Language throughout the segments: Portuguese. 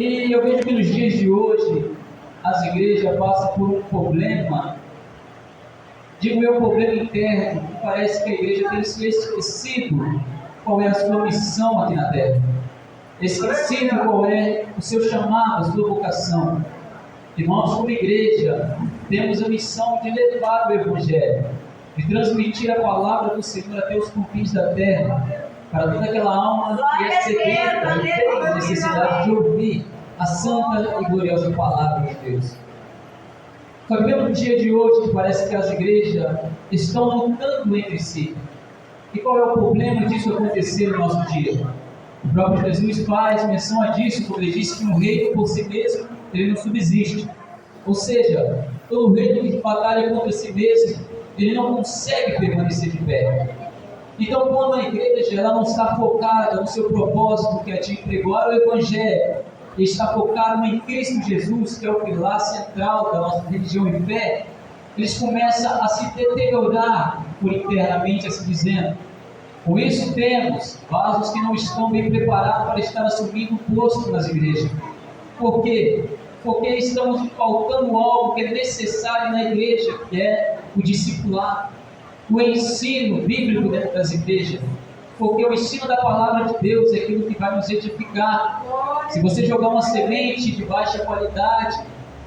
E eu vejo que nos dias de hoje, as igrejas passam por um problema, digo eu, problema interno, que parece que a igreja tem se esquecido qual é a sua missão aqui na terra, esquecido qual é o seu chamado, a sua vocação. E nós, como igreja, temos a missão de levar o Evangelho, de transmitir a palavra do Senhor até os confins da terra, para toda aquela alma que é sedenta e tem a necessidade de ouvir a santa e gloriosa palavra de Deus. Só que no dia de hoje, que parece que as igrejas estão lutando entre si. E qual é o problema disso acontecer no nosso dia? O próprio Jesus faz menção a disso, quando ele disse que um reino por si mesmo, ele não subsiste. Ou seja, todo reino que batalha contra si mesmo, ele não consegue permanecer de pé. Então, quando a igreja ela não está focada no seu propósito, que é de pregar o Evangelho, e está focada em Cristo Jesus, que é o pilar central da nossa religião e fé, eles começam a se deteriorar por internamente, assim dizendo. Com isso, temos vasos que não estão bem preparados para estar assumindo o posto nas igrejas. Por quê? Porque estamos faltando algo que é necessário na igreja, que é o discipulado, o ensino bíblico dentro das igrejas. Porque o ensino da palavra de Deus é aquilo que vai nos edificar. Se você jogar uma semente de baixa qualidade,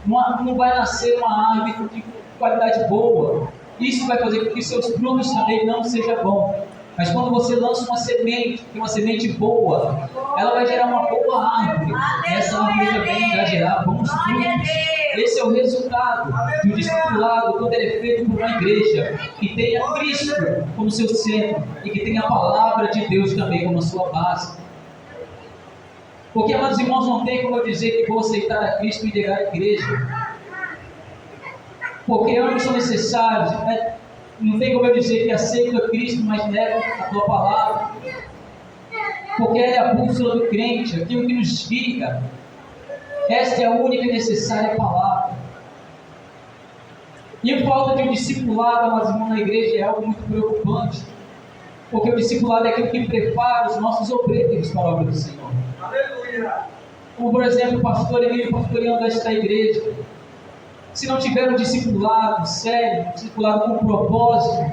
não vai nascer uma árvore de qualidade boa. Isso vai fazer com que seus frutos também não sejam bons. Mas quando você lança uma semente, que é uma semente boa, ela vai gerar uma boa árvore. E essa árvore também vai gerar bons frutos. Esse é o resultado do discipulado quando ele é feito por uma igreja que tenha Cristo como seu centro e que tenha a palavra de Deus também como a sua base. Porque, amados irmãos, não tem como eu dizer que vou aceitar a Cristo e negar a igreja. Porque ambos são necessários. Não tem como eu dizer que aceito a Cristo, mas nego a tua palavra. Porque ela é a bússola do crente, aquilo que nos guia. Esta é a única e necessária palavra. E a falta de um discipulado, amados irmãos, na igreja é algo muito preocupante. Porque o discipulado é aquilo que prepara os nossos obreiros para a obra do Senhor. Aleluia! Como, por exemplo, o pastor Emílio pastoreando esta igreja. Se não tiver um discipulado sério, um discipulado com propósito,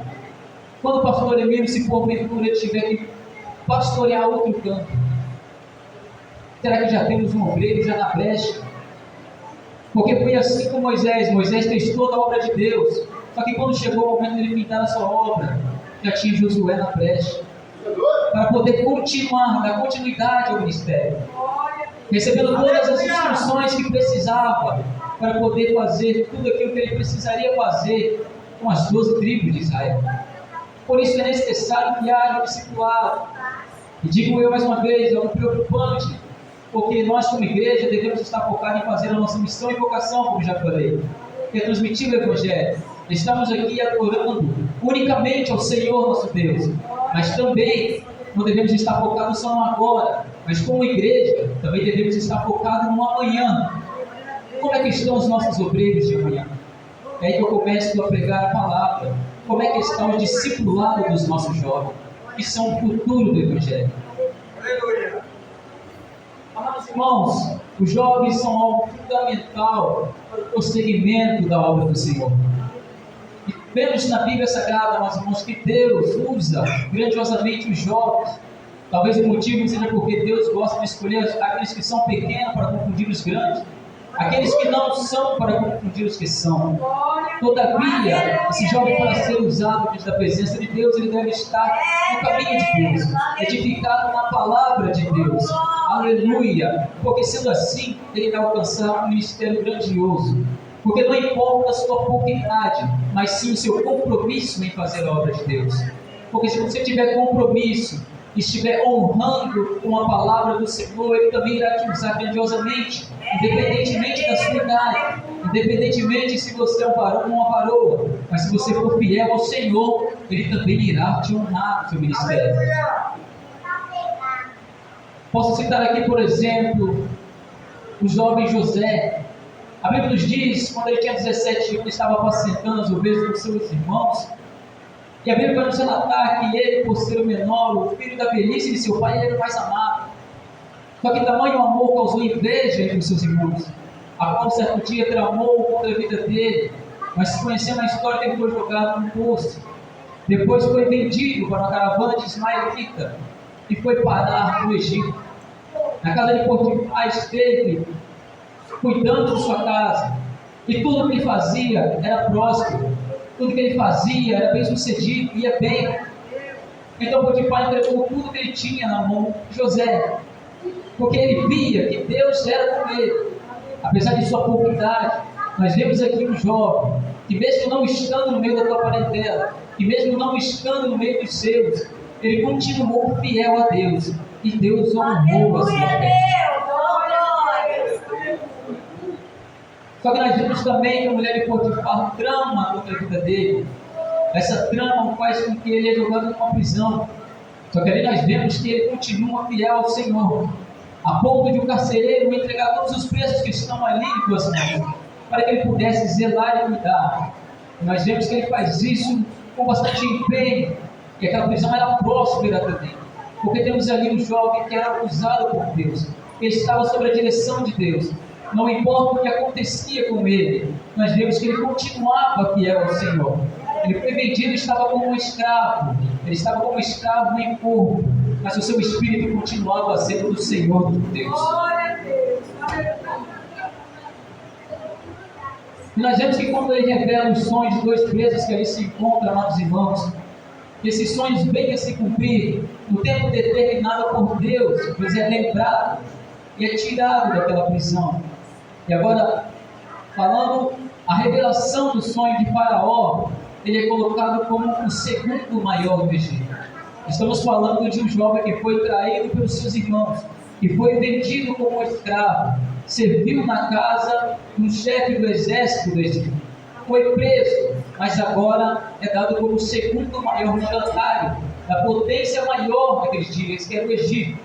quando o pastor Emílio se porventura ele tiver que pastorear outro campo, será que já temos um obreiro já na brecha? Porque foi assim com Moisés fez toda a obra de Deus, só que quando chegou o momento de ele pintar a sua obra, já tinha Josué na brecha, para poder continuar, dar continuidade ao ministério, recebendo todas as instruções que precisava, para poder fazer tudo aquilo que ele precisaria fazer com as 12 tribos de Israel. Por isso é necessário que haja um discipulado. E digo eu mais uma vez, é algo preocupante, porque nós como igreja devemos estar focados em fazer a nossa missão e vocação, como já falei, que é transmitir o Evangelho. Estamos aqui adorando unicamente ao Senhor nosso Deus, mas também não devemos estar focados só no agora, mas como igreja também devemos estar focados no amanhã. Como é que estão os nossos obreiros de amanhã? É aí que eu começo a pregar a palavra. Como é que está o discipulado dos nossos jovens, que são o futuro do Evangelho? Aleluia! Amados irmãos, os jovens são algo fundamental para o prosseguimento da obra do Senhor. E vemos na Bíblia Sagrada, amados irmãos, que Deus usa grandiosamente os jovens. Talvez o motivo seja porque Deus gosta de escolher aqueles que são pequenos para confundir os grandes. Aqueles que não são para confundir os que são. Todavia, esse jovem, para ser usado diante da presença de Deus, ele deve estar no caminho de Deus, edificado na palavra de Deus. Aleluia! Porque sendo assim, ele vai alcançar um ministério grandioso. Porque não importa a sua pouca idade, mas sim o seu compromisso em fazer a obra de Deus. Porque se você tiver compromisso, estiver honrando com a palavra do Senhor, Ele também irá te usar grandiosamente, independentemente da sua idade, independentemente se você é um varão ou uma varoa, mas se você for fiel ao Senhor, Ele também irá te honrar no seu ministério. Posso citar aqui, por exemplo, o jovem José. A Bíblia nos diz, quando ele tinha 17 anos, estava apacentando as ovelhas dos seus irmãos. E a Bíblia vai nos relatar que ele, por ser o menor, o filho da velhice de seu pai, ele era o mais amado. Só que tamanho amor causou inveja entre os seus irmãos, a qual certo dia tramou contra a vida dele, mas conhecendo a história, ele foi jogado no poço. Depois foi vendido para uma caravana de ismaelita e foi parar no Egito. Na casa de Potifar esteve cuidando de sua casa, e tudo que ele fazia era próspero, tudo que ele fazia era bem sucedido, ia bem. Então Potifar entregou tudo que ele tinha na mão de José, porque ele via que Deus era com ele. Apesar de sua pouca idade, nós vemos aqui um jovem que, mesmo não estando no meio da tua parentela, e mesmo não estando no meio dos seus, ele continuou fiel a Deus, e Deus honrou a sua fé. Só que nós vemos também que a mulher de Potifar trama contra a vida dele. Essa trama faz com que ele é jogado numa prisão. Só que ali nós vemos que ele continua fiel ao Senhor, a ponto de um carcereiro entregar todos os presos que estão ali em suas mãos, para que ele pudesse zelar e cuidar. E nós vemos que ele faz isso com bastante empenho, e aquela prisão era próspera também, porque temos ali um jovem que era usado por Deus, ele estava sob a direção de Deus. Não importa o que acontecia com ele, nós vemos que ele continuava fiel ao Senhor. Ele foi vendido, estava como um escravo, ele estava como escravo em corpo, mas o seu espírito continuava sendo do Senhor, do Deus. E nós vemos que quando ele revela os sonhos de dois presos que ali se encontram, amados irmãos, esses sonhos vêm a se cumprir no tempo determinado por Deus, pois é lembrado e é tirado daquela prisão. E agora, falando a revelação do sonho de Faraó, ele é colocado como o segundo maior do Egito. Estamos falando de um jovem que foi traído pelos seus irmãos, que foi vendido como escravo, serviu na casa do chefe do exército do Egito, foi preso, mas agora é dado como o segundo maior mandatário da potência maior daqueles dias, que era o Egito.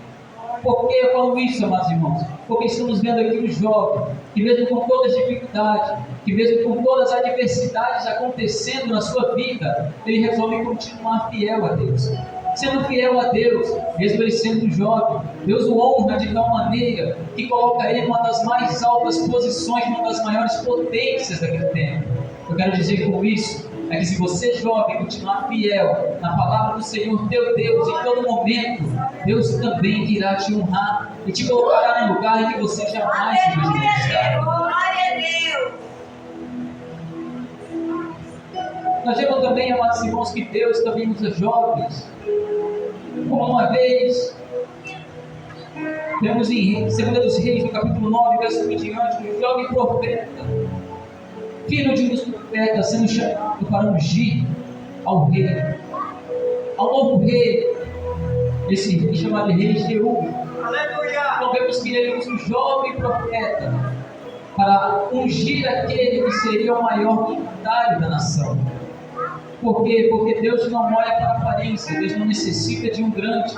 Por que eu falo isso, amados irmãos? Porque estamos vendo aqui um jovem que, mesmo com todas as dificuldades, que mesmo com todas as adversidades acontecendo na sua vida, ele resolve continuar fiel a Deus. Sendo fiel a Deus, mesmo ele sendo jovem, Deus o honra de tal maneira que coloca ele em uma das mais altas posições, uma das maiores potências daquele tempo. Eu quero dizer com isso, é que se você jovem continuar fiel na palavra do Senhor teu Deus em todo momento, Deus também irá te honrar e te colocará num lugar em que você jamais imaginou estar. Glória a Deus! Nós vemos também, amados irmãos, que Deus também usa jovens. Como uma vez, temos em 2 dos Reis, no capítulo 9, verso 1 em diante, um jovem profeta, filho de um dos profetas, sendo chamado para ungir ao rei, ao novo rei, esse rei chamado rei Jeú. Então vemos que ele usa um jovem profeta para ungir aquele que seria o maior mandatário da nação. Por quê? Porque Deus não olha para a aparência, Deus não necessita de um grande,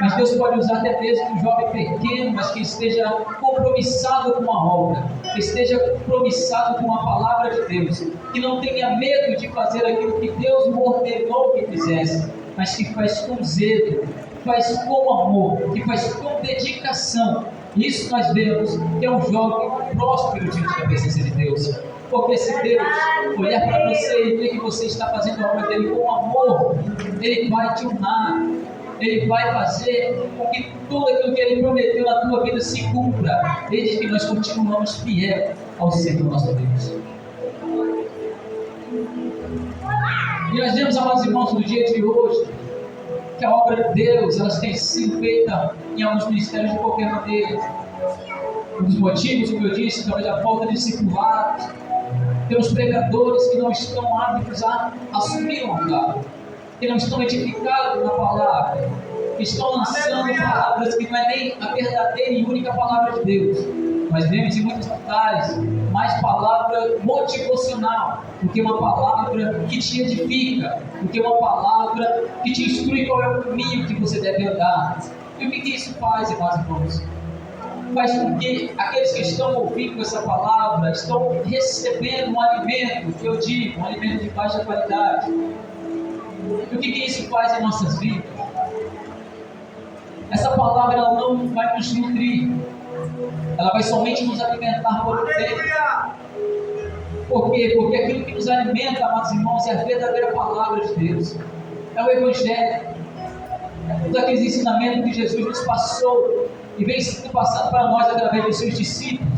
mas Deus pode usar até mesmo um jovem pequeno, mas que esteja compromissado com a obra, que esteja compromissado com a palavra de Deus, que não tenha medo de fazer aquilo que Deus ordenou que fizesse, mas que faz com zelo, faz com amor, que faz com dedicação. Isso nós vemos que é um jovem próspero diante da presença de Deus. Porque se Deus olhar para você e ver que você está fazendo a obra dele com amor, ele vai te honrar, ele vai fazer com que tudo aquilo que ele prometeu na tua vida se cumpra, desde que nós continuamos fiel ao Senhor nosso Deus. E nós vemos, amados irmãos, no dia de hoje, que a obra de Deus ela tem sido feita em alguns ministérios de qualquer maneira. Um dos motivos, como eu disse, talvez a falta de discipulados. Temos pregadores que não estão aptos a assumir o altar, que não estão edificados na palavra, que estão lançando palavras que não é nem a verdadeira e única palavra de Deus. Mas vemos em muitos altares mais palavra motivacional do que uma palavra que te edifica, do que uma palavra que te instrui qual é o caminho que você deve andar. E o que isso faz, irmãos? Faz com que aqueles que estão ouvindo essa palavra estão recebendo um alimento, que eu digo, um alimento de baixa qualidade. E o que isso faz em nossas vidas? Essa palavra ela não vai nos nutrir, ela vai somente nos alimentar por um tempo. Por quê? Porque aquilo que nos alimenta, amados irmãos, é a verdadeira palavra de Deus, é o Evangelho, é todos aqueles ensinamentos que Jesus nos passou e vem sendo passado para nós através dos seus discípulos,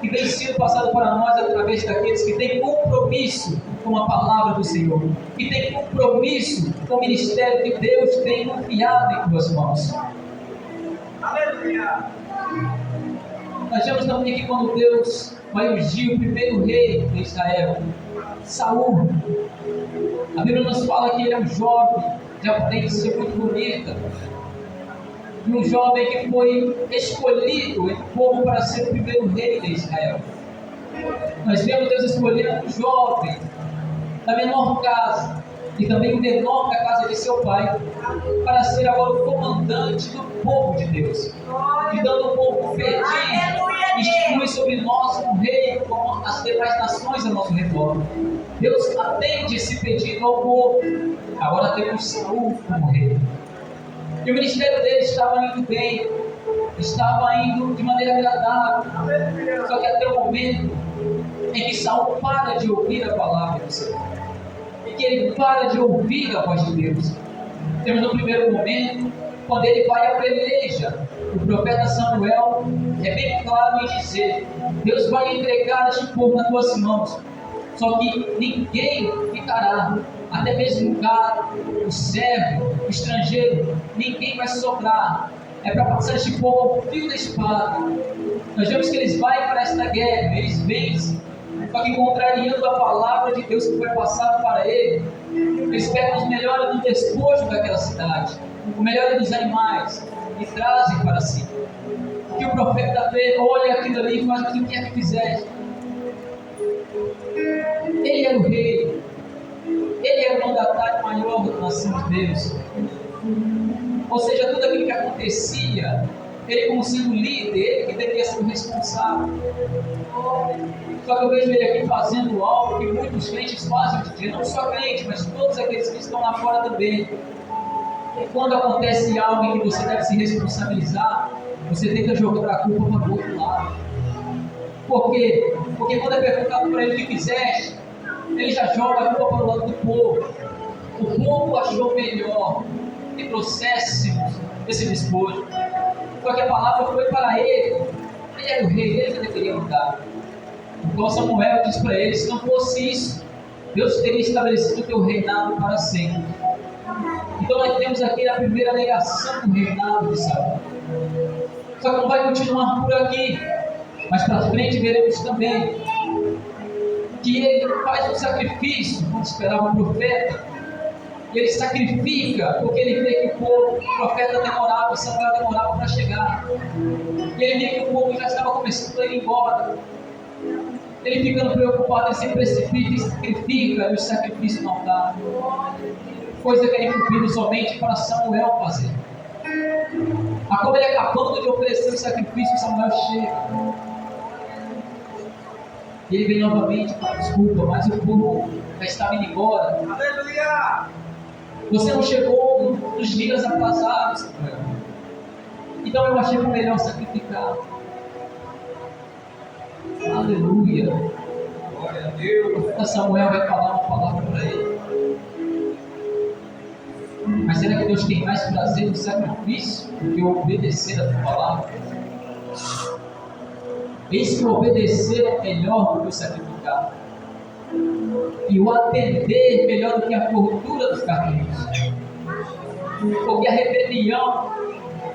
e vem sendo passado para nós através daqueles que têm compromisso com a palavra do Senhor, que têm compromisso com o ministério que Deus tem confiado em tuas mãos. Aleluia! Nós vemos também que quando Deus vai ungir o primeiro rei de Israel, Saul, a Bíblia nos fala que ele é um jovem de aparência muito bonita, e um jovem que foi escolhido em povo para ser o primeiro rei de Israel. Nós vemos Deus escolhendo um jovem da menor casa e também o menor da casa de seu pai para ser agora o comandante do povo de Deus, e dando o povo perdido, institui sobre nós um rei como as demais nações ao nosso redor. Deus atende esse pedido ao povo. Agora temos Saul como rei, e o ministério dele estava indo bem, estava indo de maneira agradável. Só que até o momento em que Saul para de ouvir a palavra do Senhor, e que ele para de ouvir a voz de Deus. Temos no primeiro momento, quando ele vai à peleja, o profeta Samuel é bem claro em dizer: Deus vai entregar este povo nas tuas mãos, só que ninguém ficará, até mesmo o gado, o servo, o estrangeiro, ninguém vai sobrar. É para passar este povo ao fio da espada. Nós vemos que eles vão para esta guerra, eles vencem, só que contrariando a palavra de Deus que foi passada para ele, eles pegam os melhores do despojo daquela cidade, o melhor dos animais, e trazem para si. Que o profeta vê, olha aquilo ali e faz o que quer que fizesse. Ele era o rei, ele era o mandatário maior da nação de Deus. Ou seja, tudo aquilo que acontecia, ele como sendo líder, ele que deveria ser o responsável. Só que eu vejo ele aqui fazendo algo que muitos crentes fazem hoje em dia, não só crentes, mas todos aqueles que estão lá fora também. E quando acontece algo em que você deve se responsabilizar, você tenta jogar a culpa para o outro lado. Por quê? Porque quando é perguntado para ele o que fizeste, ele já joga a culpa para o lado do povo. O povo achou melhor que trouxéssemos esse despojo. Só que a palavra foi para ele. Ele era o rei, ele que deveria mudar. Então Samuel diz para ele: se não fosse isso, Deus teria estabelecido o teu reinado para sempre. Então nós temos aqui a primeira negação do reinado de Saul. Só que não vai continuar por aqui, mas para frente veremos também que ele faz um sacrifício quando esperava o profeta. Ele sacrifica porque ele vê que o profeta demorava, Samuel demorava para chegar. E ele vê que o povo já estava começando a ir embora. Ele ficando preocupado, ele se precipita e sacrifica, e o sacrifício não dá. Coisa que era incumbido somente para Samuel fazer. A como ele acabando de oferecer o sacrifício, Samuel chega. E ele vem novamente e fala: desculpa, mas o povo já estava indo embora. Aleluia! Você não chegou nos dias atrasados, Samuel. Então eu achei melhor sacrificar. Aleluia! Glória a Deus! O profeta Samuel vai falar uma palavra para ele. Mas será que Deus tem mais prazer no sacrifício do que obedecer a tua palavra? Eis que o obedecer é melhor do que o sacrificar, e o atender melhor do que a gordura dos carneiros. Porque a rebelião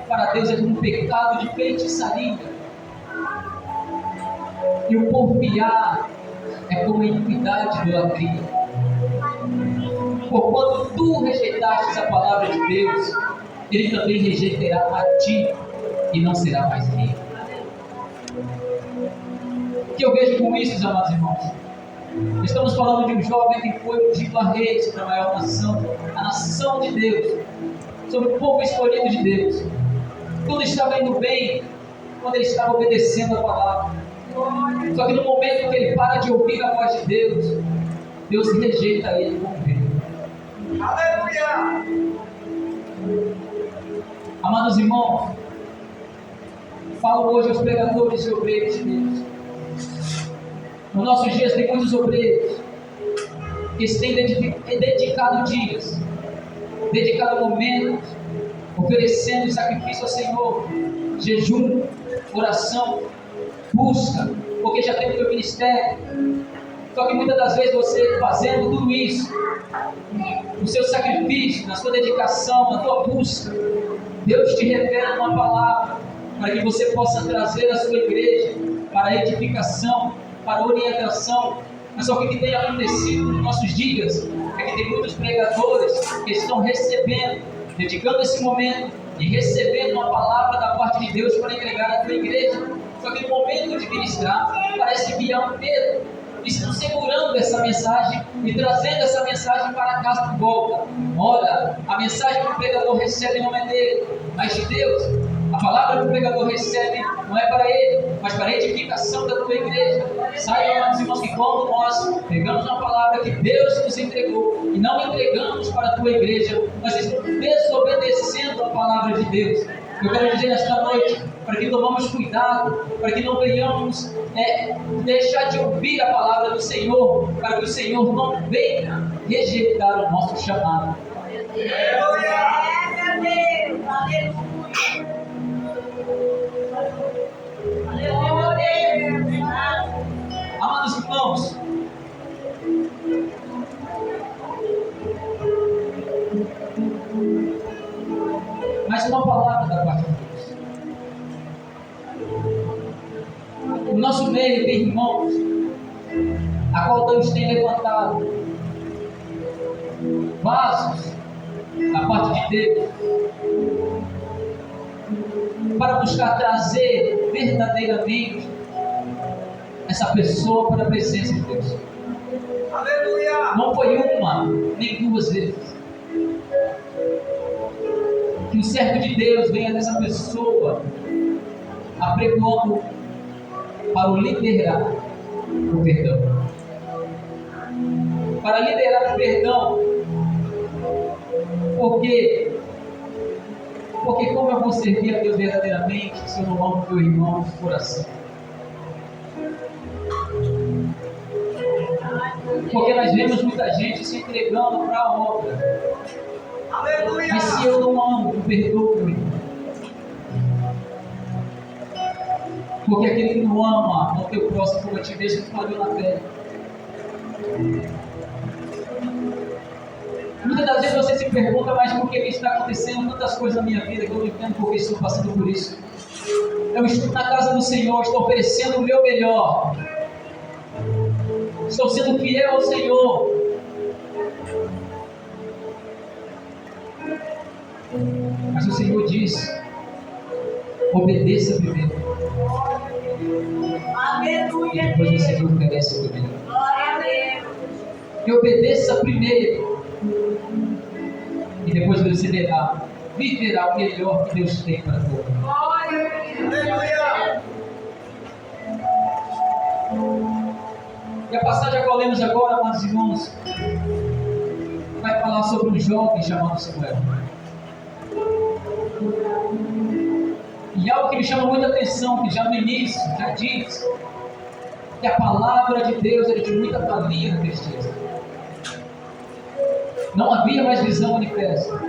para Deus é como um pecado de feitiçaria, e o porfiar é como a iniquidade de idolatria. Porquanto tu rejeitaste a palavra de Deus, ele também rejeitará a ti e não será mais rei. O que eu vejo com isso, amados irmãos? Estamos falando de um jovem que foi ungido a rei sobre a maior nação, a nação de Deus, sobre o povo escolhido de Deus. Tudo estava indo bem quando ele estava obedecendo a palavra. Só que no momento que ele para de ouvir a voz de Deus, Deus rejeita ele como rei. Aleluia! A Amados irmãos, falo hoje aos pregadores e obreiros de Deus. Nos nossos dias tem muitos obreiros que se têm dedicado dias, dedicado momentos, oferecendo sacrifício ao Senhor, jejum, oração, busca, porque já tem o teu ministério. Só que muitas das vezes você fazendo tudo isso, o seu sacrifício, na sua dedicação, na tua busca, Deus te revela uma palavra para que você possa trazer a sua igreja para a edificação, para a orientação. Mas só que o que tem acontecido nos nossos dias é que tem muitos pregadores que estão recebendo, dedicando esse momento e recebendo uma palavra da parte de Deus para entregar à tua igreja. Só que no momento de ministrar, parece que há um medo. Estão segurando essa mensagem e trazendo essa mensagem para casa de volta. Olha, a mensagem que o pregador recebe não é dele, mas de Deus. A palavra que o pregador recebe não é para ele, mas para a edificação da tua igreja. Saibam, amados irmãos, que quando nós pegamos uma palavra que Deus nos entregou e não entregamos para a tua igreja, nós estamos desobedecendo a palavra de Deus. Eu quero dizer nesta noite, para que tomamos cuidado, para que não venhamos deixar de ouvir a palavra do Senhor, para que o Senhor não venha rejeitar o nosso chamado. Aleluia! Meu Deus! Aleluia! Amados irmãos, mais uma palavra da parte de Deus. No nosso meio tem irmãos a qual Deus tem levantado vasos da parte de Deus para buscar trazer verdadeiramente essa pessoa para a presença de Deus. Aleluia! Não foi uma nem duas vezes que o servo de Deus venha dessa pessoa apregoando para o liderar o perdão. Para liderar o perdão, porque como eu vou servir a Deus verdadeiramente se eu não amo meu irmão de coração? Porque nós vemos muita gente se entregando para a obra. Aleluia! Mas se eu não amo, eu perdoo meu irmão. Porque aquele que não ama ao teu próximo como a ti mesmo falhou na fé. Muitas das vezes você se pergunta, mas por que está acontecendo tantas coisas na minha vida que eu não entendo porque estou passando por isso. Eu estou na casa do Senhor, estou oferecendo o meu melhor. Estou sendo fiel ao Senhor. Mas o Senhor diz: obedeça primeiro. Aleluia! Depois você me oferece o melhor. Glória a Deus! E obedeça primeiro. E depois você viverá o melhor que Deus tem para tu. Glória a Deus! Aleluia! E a passagem a qual lemos agora, amados irmãos, vai falar sobre um jovem chamado Samuel. E algo que me chama muita atenção, que já no início, já diz, que a palavra de Deus era de muita valia naqueles dias. Não havia mais visão manifesta.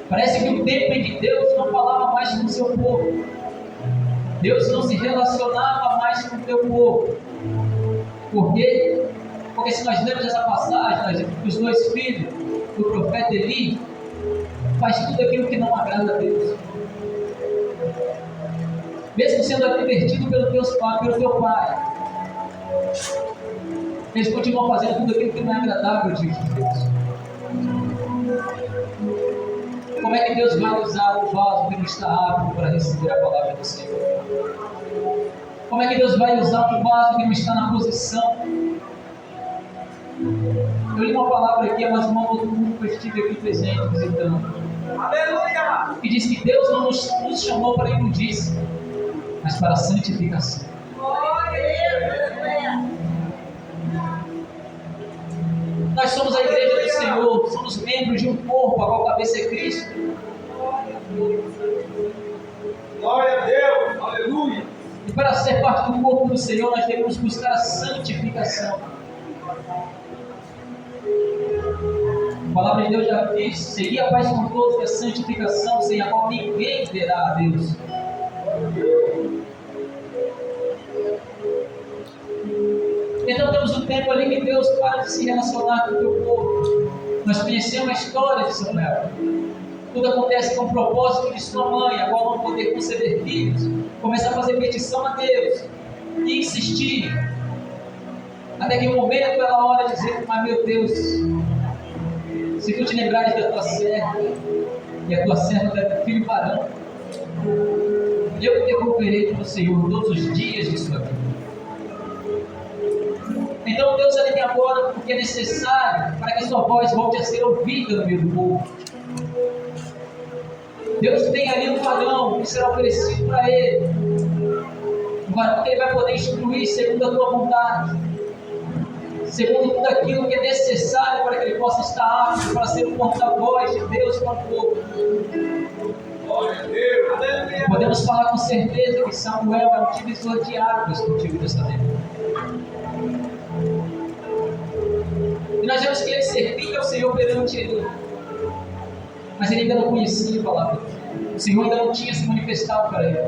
Parece que o tempo de Deus não falava mais com o seu povo. Deus não se relacionava mais com o teu povo. Por quê? Porque se nós lemos essa passagem, os dois filhos do profeta Eli, faz tudo aquilo que não agrada a Deus. Mesmo sendo advertido pelo teu pai, eles continuam fazendo tudo aquilo que não é agradável diante de Deus. Como é que Deus vai usar o vaso que não está apto para receber a palavra do Senhor? Como é que Deus vai usar um vaso que não está na posição? Eu li uma palavra aqui, mas uma outra que eu estive aqui presente visitando. Aleluia! Que diz que Deus não nos chamou para imundícia, mas para a santificação. Nós somos a igreja do Senhor, somos membros de um corpo, a qual cabeça é Cristo. Glória a Deus. Aleluia. E para ser parte do corpo do Senhor, nós devemos buscar a santificação. A palavra de Deus já diz: seria a paz com todos e a santificação, sem a qual ninguém verá a Deus. Então temos um tempo ali que Deus para de se relacionar com o teu povo. Nós conhecemos a história de Samuel. Tudo acontece com o propósito de sua mãe, agora não poder conceber filhos, começar a fazer petição a Deus e insistir, até que o momento ela ora dizer: mas meu Deus, se tu te lembrares da tua serva, e a tua serva deve filho varão, eu devolverei para o Senhor todos os dias de sua vida. Então Deus ali tem agora o que é necessário para que a sua voz volte a ser ouvida no meio do povo. Deus tem ali um varão que será oferecido para ele, um varão que ele vai poder instruir segundo a tua vontade, segundo tudo aquilo que é necessário para que ele possa estar apto para ser o porta-voz de Deus para o povo. Glória a Deus. Aleluia. Podemos falar com certeza que Samuel é um divisor de águas no Antigo Testamento. E nós vemos que ele servia ao Senhor perante ele, mas ele ainda não conhecia a palavra. O Senhor ainda não tinha se manifestado para ele.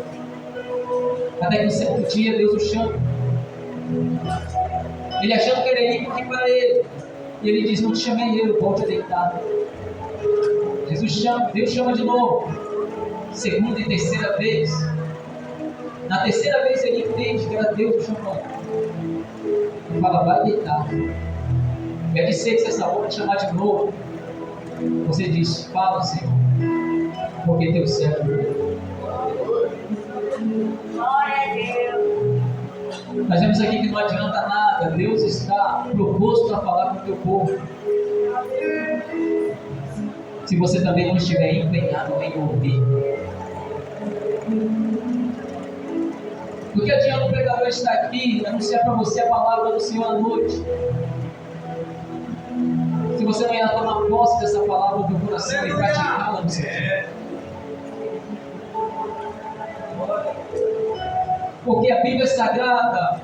Até que no certo dia Deus o chama. Ele achando que era ele aqui para ele. E ele diz: não te chamei eu, volte a deitar. Jesus chama, Deus chama de novo. Segunda e terceira vez. Na terceira vez ele entende que era Deus o chamando. E fala: vai deitar. Deve ser que se essa boca te chamar de novo, você diz: fala, Senhor, porque teu servo. Glória a Deus. Nós vemos aqui que não adianta nada, Deus está proposto a falar com o teu povo, se você também não estiver empenhado em ouvir. Do que adianta o pregador estar aqui e anunciar para você a palavra do Senhor à noite, se você não irá tomar posse dessa palavra no teu coração e praticá-la no seu dia? Porque a Bíblia Sagrada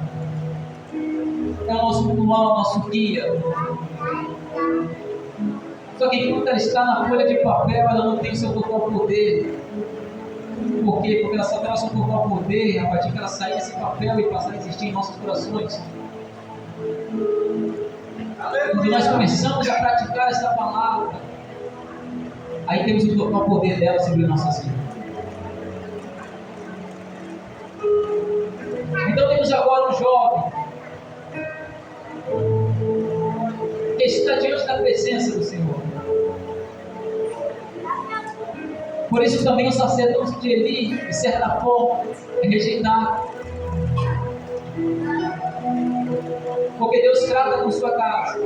é o nosso manual, o nosso guia. Só que enquanto ela está na folha de papel, ela não tem o seu total poder. Por quê? Porque ela só tem o seu total poder a partir que ela sair desse papel e passar a existir em nossos corações. Quando nós começamos a praticar essa palavra, aí temos o total poder dela sobre nossas vidas. Então temos agora um jovem que está diante da presença do Senhor. Por isso também o sacerdote de Eli, de certa forma, é rejeitado. Porque Deus trata com sua casa.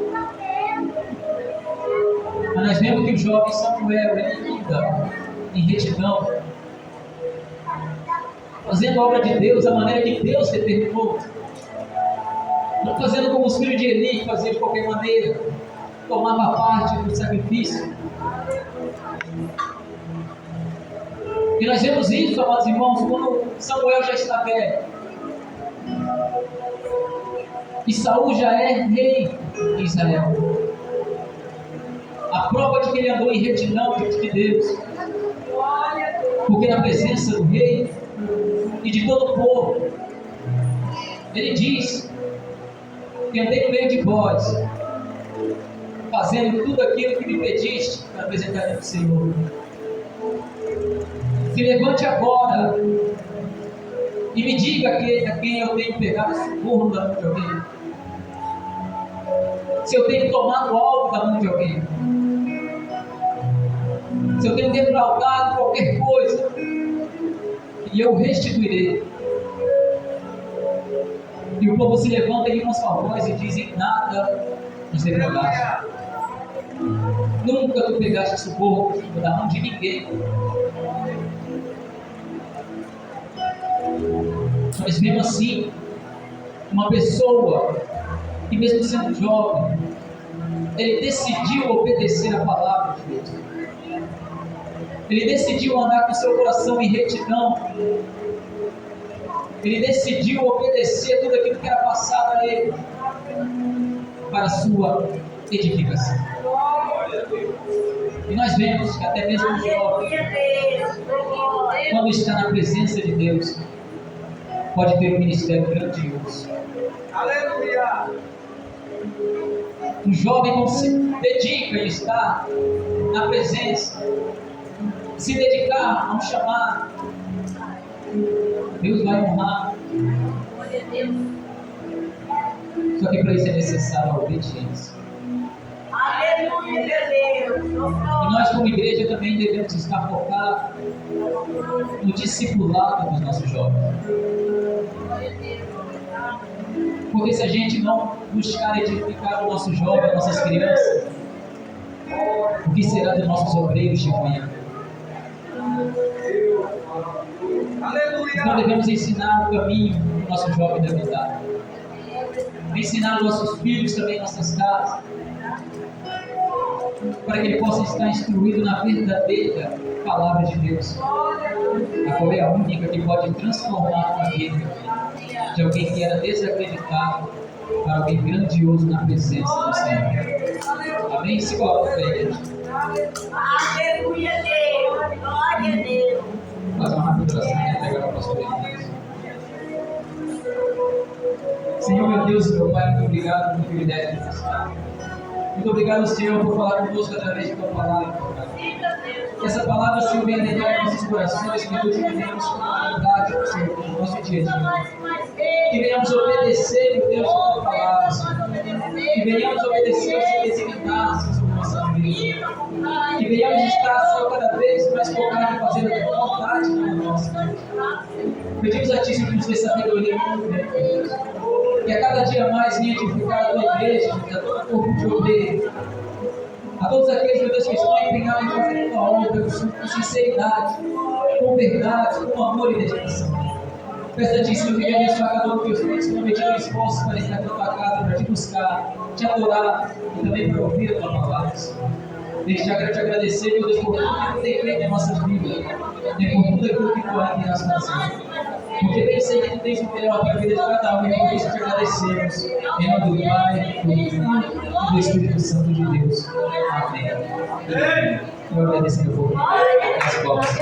Mas nós vemos que o jovem Samuel, ele anda em retidão, fazendo a obra de Deus da maneira que Deus determinou, não fazendo como os filhos de Eli, que faziam de qualquer maneira, tomava parte do sacrifício. E nós vemos isso, amados irmãos, quando Samuel já está velho e Saul já é rei de Israel. A prova de que ele andou em retidão diante de Deus, porque na presença do rei e de todo o povo, ele diz que andei no meio de vós, fazendo tudo aquilo que me pediste para apresentar diante do Senhor. Se levante agora e me diga a quem eu tenho pegado socorro da mão de alguém, se eu tenho tomado algo da mão de alguém, se eu tenho defraudado qualquer coisa, e eu restituirei. E o povo se levanta em uma sua voz e diz: em nada nos defraudaste. Nunca tu pegaste socorro da mão de ninguém. Mas mesmo assim, uma pessoa que mesmo sendo jovem, ele decidiu obedecer a palavra de Deus. Ele decidiu andar com seu coração em retidão. Ele decidiu obedecer tudo aquilo que era passado a ele para a sua edificação. E nós vemos que até mesmo o jovem, quando está na presença de Deus, pode ter um ministério grandioso. Aleluia. Um jovem quando se dedica a estar na presença, se dedicar a um chamado, Deus vai honrar. Só que para isso é necessário a obediência. Aleluia, Deus. E nós como igreja também devemos estar focados no discipulado dos nossos jovens. Porque se a gente não buscar edificar o nosso jovem, nossas crianças, o que será dos nossos obreiros de manhã? Então devemos ensinar o caminho que o nosso jovem deve dar. Ensinar os nossos filhos também em nossas casas, para que ele possa estar instruído na verdadeira palavra de Deus, a qual é a única que pode transformar a vida de alguém que era desacreditado para alguém grandioso na presença do Senhor. Amém? Se coloca para a igreja. Aleluia, Deus. Glória a Deus. Faz uma rápida oração e entregar ao pastor Deus. Senhor, meu Deus e meu Pai, muito obrigado pelo privilégio de estar. Muito obrigado, Senhor, por falar conosco através de Tua palavra. Que essa palavra, Senhor, venha alegrar em nossos corações, que nós venhamos colocar em prática, Senhor, no nosso dia a dia. Que venhamos obedecer, meu Deus, a Tua palavra, Senhor. Que venhamos obedecer os Teus designados sobre nossa vida. Que venhamos estar, Senhor, cada vez mais focados em fazer a Tua vontade na nossa. Pedimos a Ti, Senhor, que nos dê sabedoria, Deus. Que a cada dia mais venha edificar a Tua igreja, a todo corpo de obreiro, a todos aqueles, meu Deus, que estão empenhados em fazer a Tua obra com sinceridade, com verdade, com amor e dedicação. Peço a Ti, Senhor, que venha abençoar cada um dos teus filhos que não mediram esforço para estar na Tua casa, para Te buscar, Te adorar e também para ouvir a Tua palavra. Desde já quero Te agradecer, meu Deus, por tudo que Tu tem feito em nossas vidas e por tudo aquilo que Tu ainda irás fazer. Porque bem sei que Tu tens o melhor para a vida de cada um, e por isso Te agradecemos. Em nome do Pai, do Filho e do Espírito Santo de Deus. Amém. Eu agradeço, meu povo. As palmas.